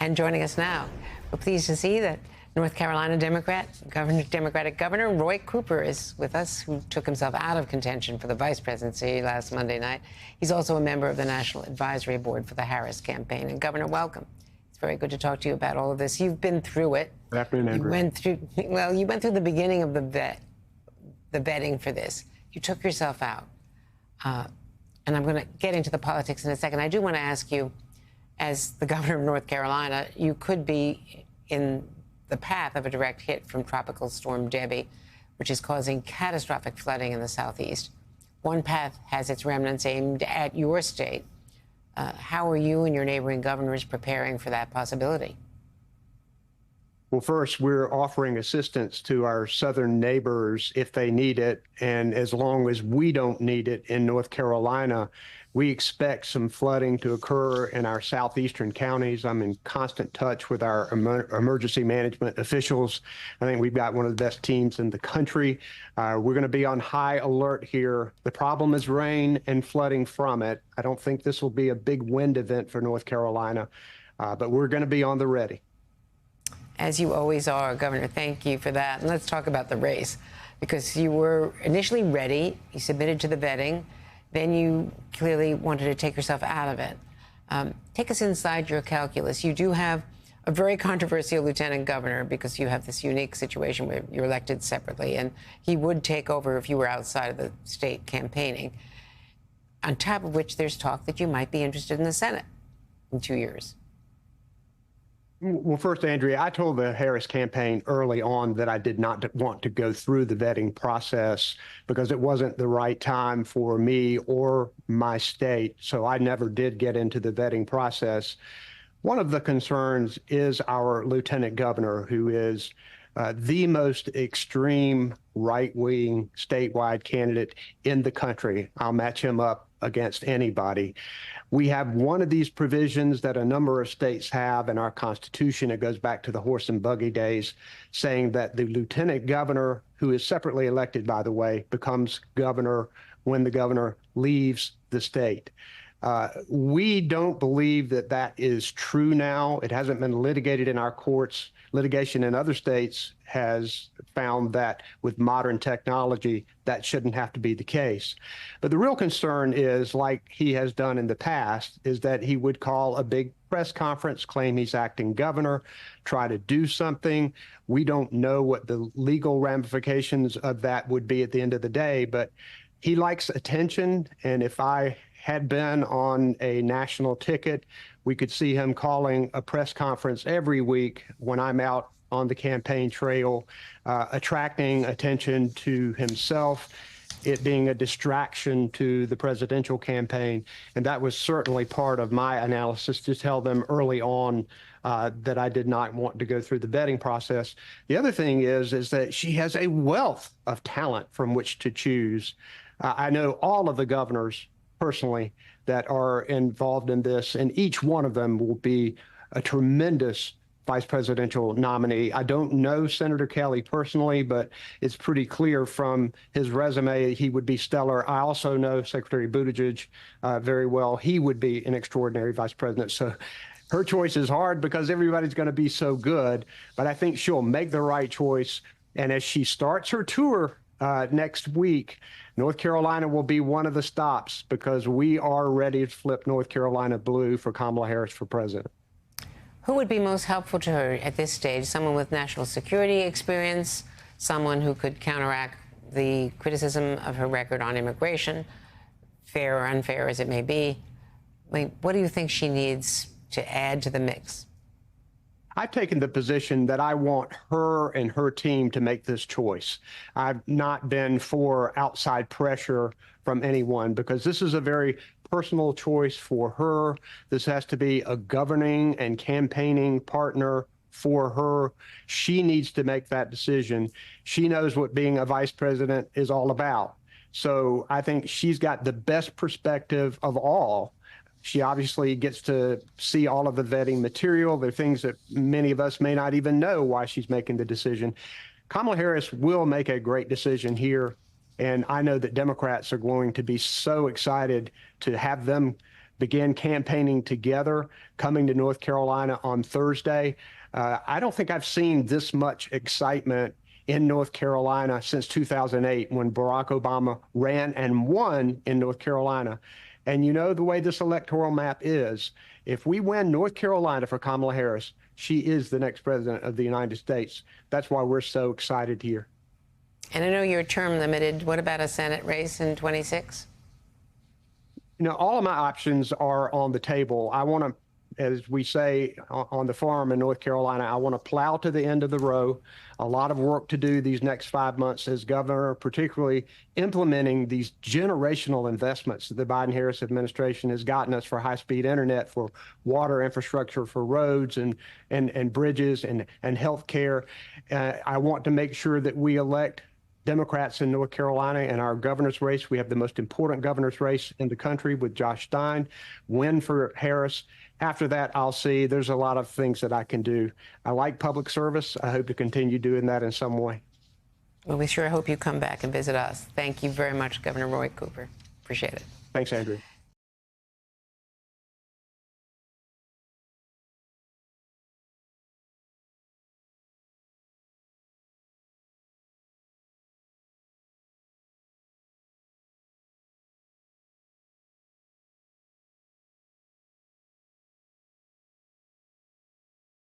And joining us now, we're pleased to see that North Carolina Democratic Governor Roy Cooper is with us, who took himself out of contention for the vice presidency last Monday night. He's also a member of the National Advisory Board for the Harris campaign. And Governor, welcome. It's very good to talk to you about all of this. You've been through it. Good afternoon, Andrew. You went through the beginning of the vetting for this. You took yourself out. And I'm going to get into the politics in a second. I do want to ask you, as the governor of North Carolina, you could be in the path of a direct hit from Tropical Storm Debby, which is causing catastrophic flooding in the southeast. One path has its remnants aimed at your state. How are you and your neighboring governors preparing for that possibility? Well, first, we're offering assistance to our southern neighbors if they need it. And as long as we don't need it in North Carolina, we expect some flooding to occur in our southeastern counties. I'm in constant touch with our emergency management officials. I think we've got one of the best teams in the country. We're going to be on high alert here. The problem is rain and flooding from it. I don't think this will be a big wind event for North Carolina, but we're going to be on the ready. As you always are, Governor, thank you for that. And let's talk about the race, because you were initially ready. You submitted to the vetting. Then you clearly wanted to take yourself out of it. Take us inside your calculus. You do have a very controversial lieutenant governor because you have this unique situation where you're elected separately, and he would take over if you were outside of the state campaigning. On top of which, there's talk that you might be interested in the Senate in 2 years. Well, first, Andrea, I told the Harris campaign early on that I did not want to go through the vetting process because it wasn't the right time for me or my state. So I never did get into the vetting process. One of the concerns is our lieutenant governor, who is the most extreme right-wing statewide candidate in the country. I'll match him up against anybody. We have one of these provisions that a number of states have in our Constitution. It goes back to the horse and buggy days, saying that the lieutenant governor, who is separately elected, by the way, becomes governor when the governor leaves the state. We don't believe that that is true now. It hasn't been litigated in our courts. Litigation in other states has found that with modern technology, that shouldn't have to be the case. But the real concern is, like he has done in the past, is that he would call a big press conference, claim he's acting governor, try to do something. We don't know what the legal ramifications of that would be at the end of the day, but he likes attention. And if I had been on a national ticket, we could see him calling a press conference every week when I'm out on the campaign trail, attracting attention to himself, it being a distraction to the presidential campaign. And that was certainly part of my analysis to tell them early on that I did not want to go through the vetting process. The other thing is that she has a wealth of talent from which to choose. I know all of the governors personally that are involved in this, and each one of them will be a tremendous vice presidential nominee. I don't know Senator Kelly personally, but it's pretty clear from his resume he would be stellar. I also know Secretary Buttigieg very well. He would be an extraordinary vice president. So her choice is hard because everybody's going to be so good, but I think she'll make the right choice. And as she starts her tour next week, North Carolina will be one of the stops because we are ready to flip North Carolina blue for Kamala Harris for president. Who would be most helpful to her at this stage? Someone with national security experience, someone who could counteract the criticism of her record on immigration, fair or unfair as it may be. I mean, what do you think she needs to add to the mix? I've taken the position that I want her and her team to make this choice. I've not been for outside pressure from anyone because this is a very personal choice for her. This has to be a governing and campaigning partner for her. She needs to make that decision. She knows what being a vice president is all about. So I think she's got the best perspective of all. She obviously gets to see all of the vetting material. There are things that many of us may not even know why she's making the decision. Kamala Harris will make a great decision here. And I know that Democrats are going to be so excited to have them begin campaigning together, coming to North Carolina on Thursday. I don't think I've seen this much excitement in North Carolina since 2008, when Barack Obama ran and won in North Carolina. And you know the way this electoral map is, if we win North Carolina for Kamala Harris, she is the next president of the United States. That's why we're so excited here. And I know you're term limited. What about a Senate race in 26? You know, all of my options are on the table. I want to, as we say on the farm in North Carolina, I want to plow to the end of the row. A lot of work to do these next 5 months as governor, particularly implementing these generational investments that the Biden-Harris administration has gotten us for high-speed internet, for water infrastructure, for roads and bridges and health care. I want to make sure that we elect Democrats in North Carolina. In our governor's race, we have the most important governor's race in the country with Josh Stein. Win for Harris. After that, I'll see. There's a lot of things that I can do. I like public service. I hope to continue doing that in some way. Well, we sure hope you come back and visit us. Thank you very much, Governor Roy Cooper. Appreciate it. Thanks, Andrea.